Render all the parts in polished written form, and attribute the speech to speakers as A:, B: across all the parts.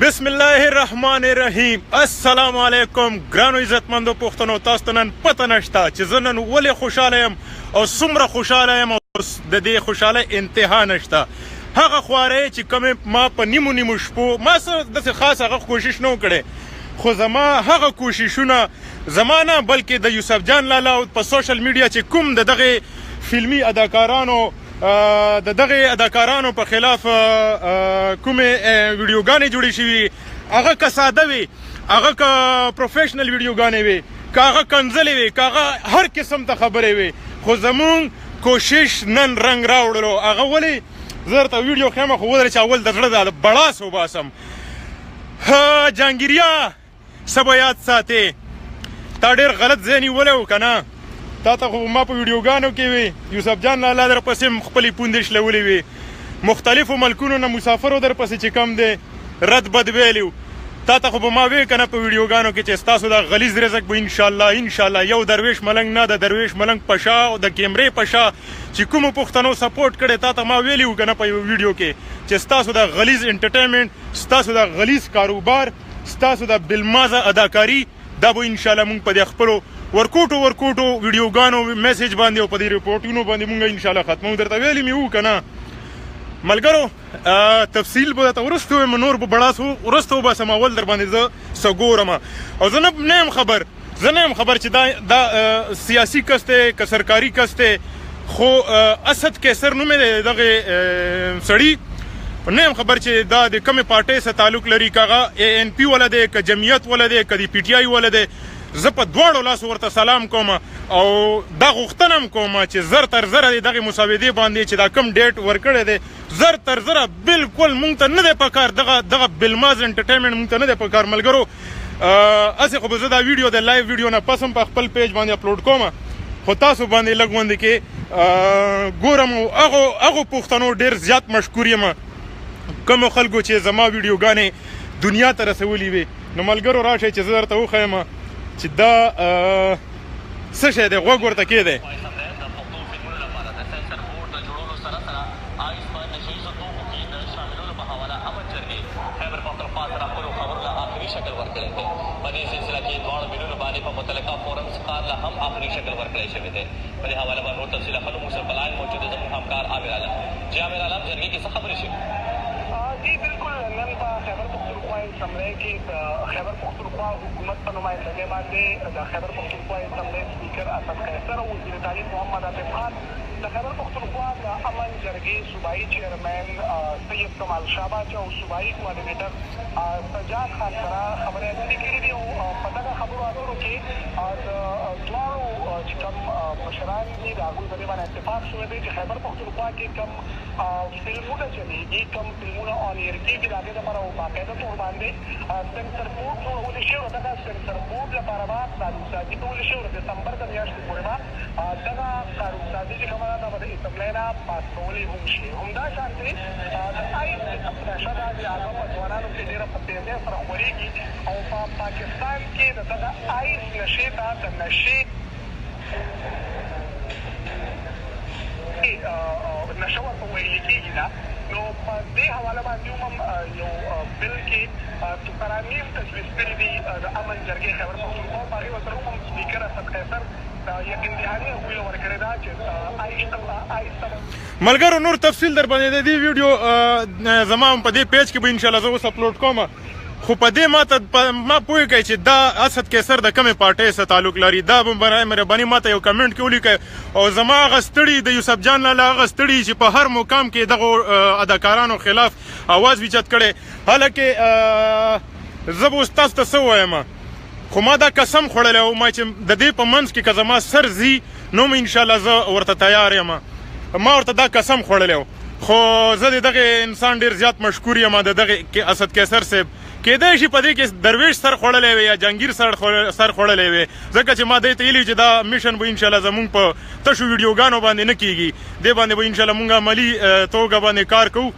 A: بسم الله الرحمن الرحیم. السلام علیکم ګرانو عزتمندو پښتنو. تاسو ته نن پته نشته چې زه نن ولې خوشحاله یم او څومره خوشحاله یم او د دې خوشحاله انتها نشته. هغه خوارۍ چې کومې ما په نیمو نیمو شپو ما څه داسې خاص هغه کوشش نه کړی، خو زما هغه کوششونه زما نه بلکې د یوسف جان لالا په سوشل میډیا چې کوم د دغه فلمي اداکارانو د دغه اداکارانو په خلاف کومې ویډیوګانې جوړې شوي، هغه که ساده وي، هغه که پروفیشنل ویډیوګانې وي، که هغه کنځلې وي، که هغه هر قسم ته خبرې وي، خو زمونږ کوشش نن رنګ راوړلو. هغه ولې زه درته ویډیو ښیم خو ودرې چې اول د زړه د بړاس وباسم. جهانګیریا څه به یاد ساتې، تا ډېر غلط ځای نیولی و که نه؟ تا ته خو ما په ویډیوګانو کې وي یوسف جان لالا در پسې خپلې پوندې شلولې وي، مختلفو ملکونو نه مسافرو در پسې چې کم دی رد بد ویلي و. تا ته خو به ما وی که نه په ویډیوګانو کې چې ستاسو دا غلیظ رزق به انشاءالله یو درویش ملنګ نه د درویش ملنګ په شا او د کیمرې په شا چې کومو پښتنو سپورټ کړی، تا ته ما ویلي و که نه په یو ویډیو کې چې ستاسو دا غلیظ انټرټینمنټ، ستاسو دا غلیظ کاروبار، ستاسو دا بالمازه اداکاري دا به انشاءالله مونږ په دې خپلو ورکوټو ویډیوګانو میسج باندې او په دې رپورټونو باندې مونږ انشاءالله ختمو. درته ویلي مې وو که نه ملګرو؟ تفصیل به درته وروسته وایم، نور به بړاس وروسته وباسم. اول در باندې زه څه ګورم او زه نه یم خبر چې دا سیاسي کس دی که سرکاري کس دی، خو اسد کیسر نوم دی دغه سړي، نه یم خبر چې دا د کومې پارټۍ سره تعلق لري، که هغه ANP والا دی که جمعیت والا دی که د PTI والا دی. زه په دواړو لاسو ورته سلام کوم او دا غوښتنه هم کوم چې زر تر زره د دغې مسابقې باندې چې دا کوم ډیټ ورکړی دی زر تر زره بالکل مونږ ته نه دی پکار، دغه بالماز انټرټینمنټ مونږ ته نه دی پکار ملګرو. هسې خو به زه دا ویډیو د لایو ویډیو نه پس هم په خپل پیج باندې اپلوډ کوم، خو تاسو باندې لږ غوندې کې ګورم او هغو پښتنو ډېر زیات مشکور یم کومو خلکو چې زما ویډیوګانې دنیا ته رسولي وي. نو ملګرو راشئ چې زه درته وښیم چې دا څه شی دی، غوږ ورته کېدی.
B: जी बिल्कुल नन په خیبر پختونخوا اسمبلی کې د خیبر پختونخوا حکومت په نمایندګۍ باندې د خیبر پختونخوا اسمبلی سپیکر اسد قیصر او وزیر تعلیم محمد عاطف خان، د خیبر پختونخوا د امن جرګې صوبایي چیرمین سید کمال شاباچ او صوبایي کوارډینیټر سجاد خان سره خبرې اترې کړې دي او په دغه خبرو اترو کې د دواړو چې کوم مشران دي د هغوی په دې باندې اتفاق شوی دی چې خیبر پختونخوا کې کوم فلمونه چلېږي، کوم فلمونه آنیر کېږي، د هغې لپاره باقاعده طور باندې سنسر بورډ جوړولی شوی. دغه سنسر بورډ لپاره به قانونسازي کولی شي او د دسمبر د میاشتې پورې به دغه قانونسازي چې کومه ده دا به د اسمبلی نه پاس کولی هم شي. همدا شانتې د آیس نشه ده د هغه په ځوانانو کې ډېره په تیزۍ سره خورېږي او په پاکستان کې د دغه آیس نشې ته د نشې نشه ورته ویلې کېږي ده. نو په دې حواله باندې هم یو بل کې څو ترانیم تجویز کړي دي د امن جرګې خیبر پختونخوا، په هغې ورسره هم سپیکر اسد قیصر یقین دهاني هغوی له ورکړې ده چې آیسته
A: ملګرو نور تفصیل در باندې د دې ویډیو زما هم په دې پیج کې به انشاءالله زه اوس اپلوډ کوم، خو په دې ما پوه کړئ چې دا اسد قیصر د کومې پارټۍ سره تعلق لري. دا به برای مهرباني ما ته یو کمنټ کې ولیکئ او زما هغه ستړي د یوسف جان لالا هغه ستړي چې په هر مقام کې دغه اداکارانو خلاف اواز اوچت کړی. حالانکه زه به اوس تاسو ته څه ووایم، خو ما دا قسم خوړلی و ما چې د دې په منځ کې که زما سر ځي نو م انشاءالله زه ورته تیار یم. ما ورته دا قسم خوړلی و، خو زه د دغه انسان ډېر زیات مشکور یم د دغه اسد قیصر صاحب. کېدای شي په دې کې درویش سر خوړلی وي یا جهانګیر سر خوړلی وي، ځکه چې ما دې ته ویلي چې دا میشن به انشاءالله زمونږ په تشو ویډیوګانو باندې نه کېږي، دې باندې به انشاءالله مونږ عملي توګه باندې کار کوو.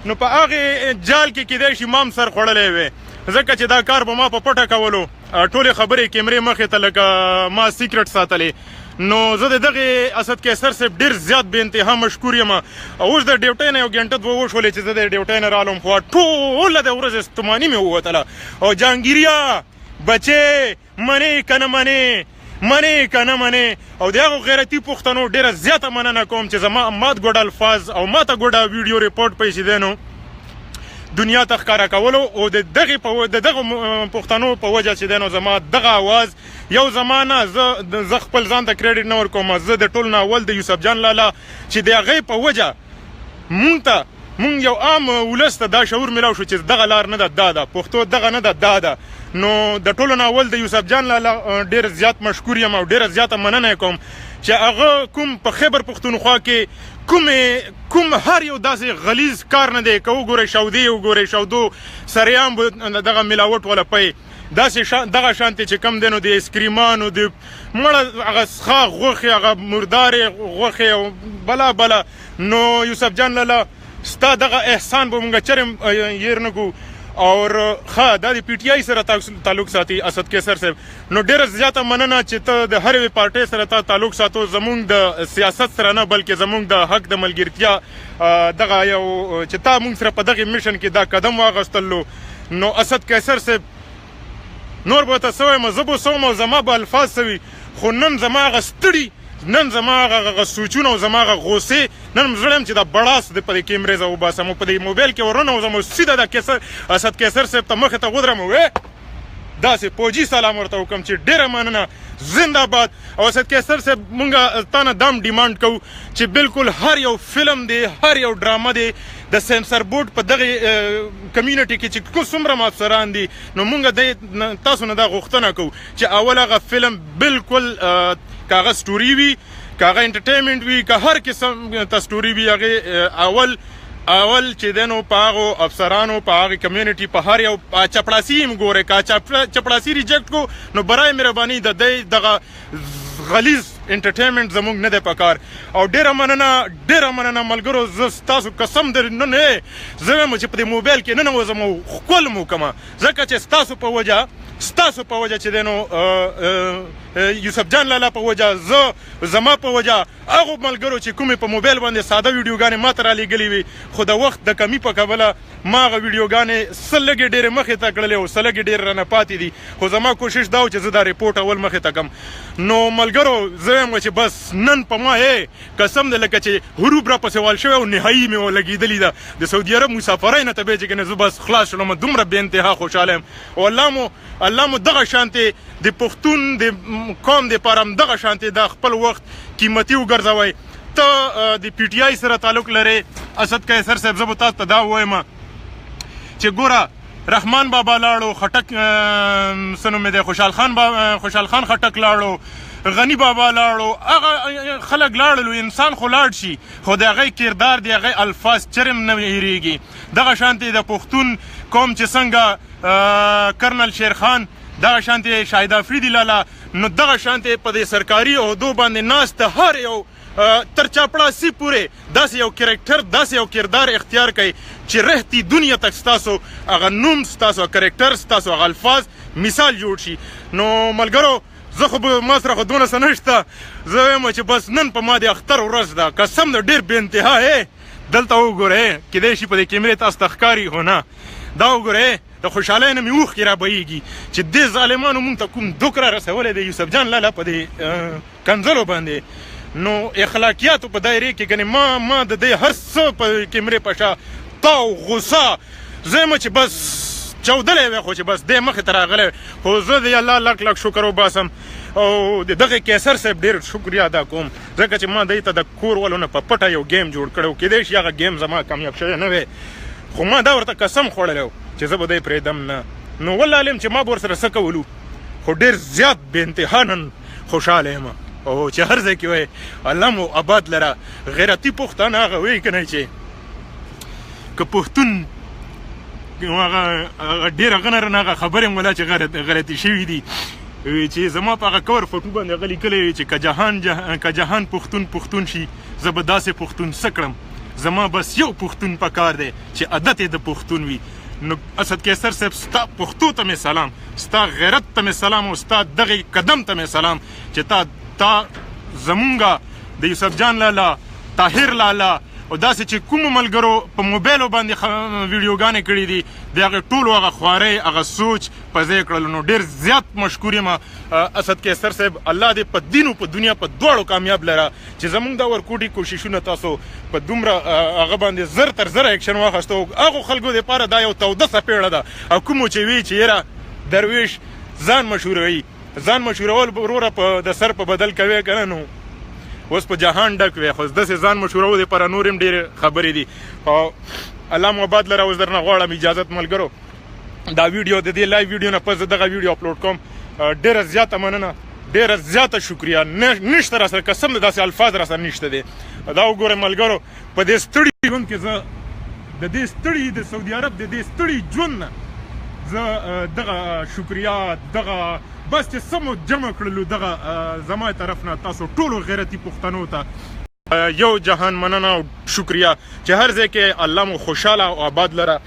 A: نو په هغې جال کې کېدای شي ما هم سر خوړلی وي، ځکه چې دا کار به ما په پټه کولو، ټولې خبرې کیمرې مخې ته لکه ما سیکرټ ساتلې. نو زه د دغې اسد قیصر صاحب ډېر زیات بې انتها مشکور یم. اوس د ډیوټۍ نه یو ګنټه دوه وشولې چې زه د ډیوټۍ نه رالم، خو ټوله د ورځې ستوماني مې ووتله. او جهانګیریا بچې منې که نه منې که نه منې. او د هغو غیرتي پښتنو ډېره زیاته مننه کوم چې زما مات ګوډه الفاظ او ماته ګوډه ویډیو ریپورټ پیسې دی نو دنیا ته ښکاره کولو. او د دغه پښتنو په وجه چې دی نو زما دغه اواز یو زما نه، زه خپل ځان ته کریډټ نه ورکوم، زه د ټول نه اول د یوسف جان لالا چې د هغې په وجه مونږ یو عام ولس ته دا شعور میلاو شو چې دغه لار نه ده دا ده، پښتو دغه نه ده دا ده. نو د ټولو نه اول د یوسف جان لالا ډېر زیات مشکور یم او ډېره زیاته مننه کوم چې هغه کوم په خیبر پښتونخوا کې کوم هر یو داسې غلیظ کار نه دی که وګورئ شودې وګورئ شودو سریام دغه ملاوټ والا پی دغه شانتې چې کم دی نو د ایسکریمانو د مړه هغه ښه غوښې هغه مردارې غوښې او بلا. نو یوسف جان لالا ستا دغه احسان به مونږ چرې هیر نه کړو. او ښه دا د پی ټي آی سره تعلق ساتي اسد قیصر صاحب، نو ډېره زیاته مننه چې ته د هر یوې پارټۍ سره تا تعلق ساتو، زمونږ د سیاست سره نه بلکې زمونږ د حق د ملګرتیا دغه یو چې تا مونږ سره په دغې میشن کې دا قدم واخیستلو. نو اسد قیصر صاحب نور به ورته څه وایم، زه به څه وم او زما به الفاظ څه وي، خو نن زما هغه ستړي، نن زما هغه سوچونه او زما هغه غوسې، نن زړه یم چې دا بړاس د په دې کیمرې زه وباسم او په دې موبایل کې ورننوځم او سیده د اسد قیصر صاحب ته مخې ته ودرم او داسې فوجي سلام ورته وکړم چې ډېره مننه، زنده باد. او اسد قیصر صاحب مونږ تا نه دام ډیمانډ کوو چې بالکل هر یو فلم دی، هر یو ډرامه دی د سینسر بورډ په دغه کمیونټي کې چې څومره مافسران دي، نو مونږ تاسو نه دا غوښتنه کوو چې اول هغه فلم بالکل که هغه سټوري وي، که هغه انټرټینمنټ وي، که هر قسم ته سټوري وي، هغې اول چې دی نو په هغو افسرانو په هغې کمیونټي په هر یو چپړاسي هم ګورئ، که چپړاسي ریجیکټ کو نو برای مهرباني د دی دغه غلیظ انټرټینمنټ زموږ نه دی پکار. او ډېره مننه ملګرو، زه ستاسو قسم در نن زه وایم چې په دې موبایل کې ننوځم او ښکل مو کړمه، ځکه چې ستاسو په وجه چې دی نو یوسف جان لالا په وجه، زما په وجه، هغو ملګرو چې کومې په موبایل باندې ساده ویډیوګانې ما ته رالیږلې وي، خو د وخت د کمي په کبله ما هغه ویډیوګانې څه لږې ډېرې مخې ته کړلې او څه لږې ډېرې رانه پاتې دي، خو زما کوشش دا و چې زه دا ریپورټ اول مخې ته کړم. نو ملګرو زه وایم چې بس نن په ما قسم دی لکه چې حروب را پسې وال شوی او نهایي مې ولګېدلې ده د سعودي عرب مسافرۍ نه ته به چې کنه زه بس خلاص شولم، دومره بې انتها خوشحاله یم. او الله مو دغه شانتې د پښتون د قوم دپاره هم دغه شانتې دا خپل وخت قیمتي وګرځوئ. ته د پی ټي آی سره تعلق لرې اسد قیصر صاحب، زه به تاسو ته دا ووایم چې ګوره رحمان بابا لاړو، خټک څه نوم دی خوشحال خان خټک لاړو، غنی بابا لاړو، هغه خلک لاړلو، انسان خو لاړ شي، خو د هغې کردار د هغې الفاظ چرم نه هېرېږي. دغه شانتې د پښتون قوم چې څنګه کرنل شیرخان، دغه شانتې شاهد افریدي لالا، نو دغه شانتې په دې سرکاري عهدو باندې ناست هر یو تر چاپړاسي پورې داسې یو کرکټر، داسې یو کردار اختیار کوي چې رهتی دنیا تک ستاسو هغه نوم، ستاسو کرکټر، ستاسو هغه الفاظ مثال جوړ شي. نو ملګرو زه خو ما سره خو دونه څه نشته، زه وایم چې بس نن په ما د اختر ورځ ده، قسم د ډېر بې انتها دلته وګورئ، کیدای شي په دې کیمرې تاسو ته ښکاري، خو نه دا وګورئ، د خوشحالۍ نه مې اوښکې را بهیږي چې دې ظالمانو مونږ ته کوم دوک را رسولی دی یوسف جان لالا په دې کنځلو باندې. نو اخلاقیاتو په دایرې کې ګنې ما د دې هر څه په کیمرې په شا تاو غوسه، زه یم چې بس چاودلی وی، خو چې بس دې مخې ته راغلی، خو زه د الله لک شکر وباسم او د دغه قیصر صاحب ډېر شکریه ادا کوم، ځکه چې ما دی ته د کور والو نه په پټه یو ګیم جوړ کړی و، کیدای شي هغه ګیم زما کامیاب شوی نه وی، خو ما دا ورته قسم خوړلی و چې زه به دی پرېږدم نه. نو والله علم چې ما به ورسره څه کولو، خو ډېر زیات بې انتها نن خوشحاله یم او چې هر ځای کې وایي الله مو آباد لره. غیرتي پښتانه هغه وایي که نه چې که پښتون هغه ډېر هغه نه هغه خبرې مولا چې غلطي شوي دي، چې زما په هغه کور فوټو باندې هغه لیکلی وي چې که جهان پښتون شي زه به داسې پښتون څه کړم، زما بس یو پښتون پکار دی چې عادت یې د پښتون وي. نو اسد قیصر صاحب ستا پښتو ته مې سلام، ستا غیرت ته مې سلام او ستا دغې قدم ته مې سلام چې تا زمونږ د یوسف جان لالا طاهر لالا او داسې چې کومو ملګرو په موبایلو باندې ویډیوګانې کړي دي د هغې ټولو هغه خوارۍ هغه سوچ په ځای کړلو. نو ډېر زیات مشکور یم اسد قیصر صاحب، الله دې په دین او په دنیا په دواړو کامیاب لره چې زمونږ دا ورکوټي کوششونه تاسو په دومره هغه باندې زر تر زره اکشن واخیستو. هغو خلکو دپاره دا یو توده څپېړه ده او کومو چې وي چې یاره درویش ځان مشهوروي، ځان مشهورول وروره د سر په بدل کوي که نه، نو اوس په جهان ډک وی خو داسې ځان مشهورو دپاره نور هم ډېرې خبرې دي. او الله مو آباد لره. اوس درنه غواړم اجازت ملګرو دا ویډیو د دې لایو ویډیو نه پس دغه ویډیو اپلوډ کوم. ډېره زیاته مننه، ډېره زیاته شکریه. نشته را سره قسم د داسې الفاظ را سره نشته دی. دا وګورئ ملګرو په دې ستړي ژوند کې زه د دې ستړي د سعودي عرب د دې ستړي ژوند نه زه دغه شکریه دغه بس چې سمو جمع کړلو دغه زما طرف نه تاسو ټولو غیرتي پښتنو ته یو جهان مننه او شکریه چې هر ځای کې الله مو خوشحاله او آباد لره.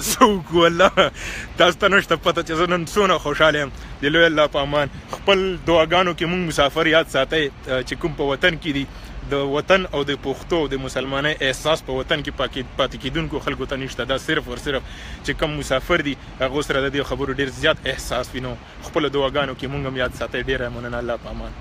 A: څه وکړو الله تاسو ته نشته پته چې زه نن څونه خوشحاله یم. د لوی الله په امان خپل دعاګانو کې مونږ مسافر یاد ساتئ چې کوم په وطن کې دي. د وطن او د پښتو او د مسلمانۍ احساس په وطن کې پاتې کېدونکو خلکو ته نشته. دا صرف ور صرف چې کم مسافر دي هغو سره د دې خبرو ډېر زیات احساس وي. نو خپلو دعاګانو کې مونږ هم یاد ساتئ. ډېره مننه. الله په امان.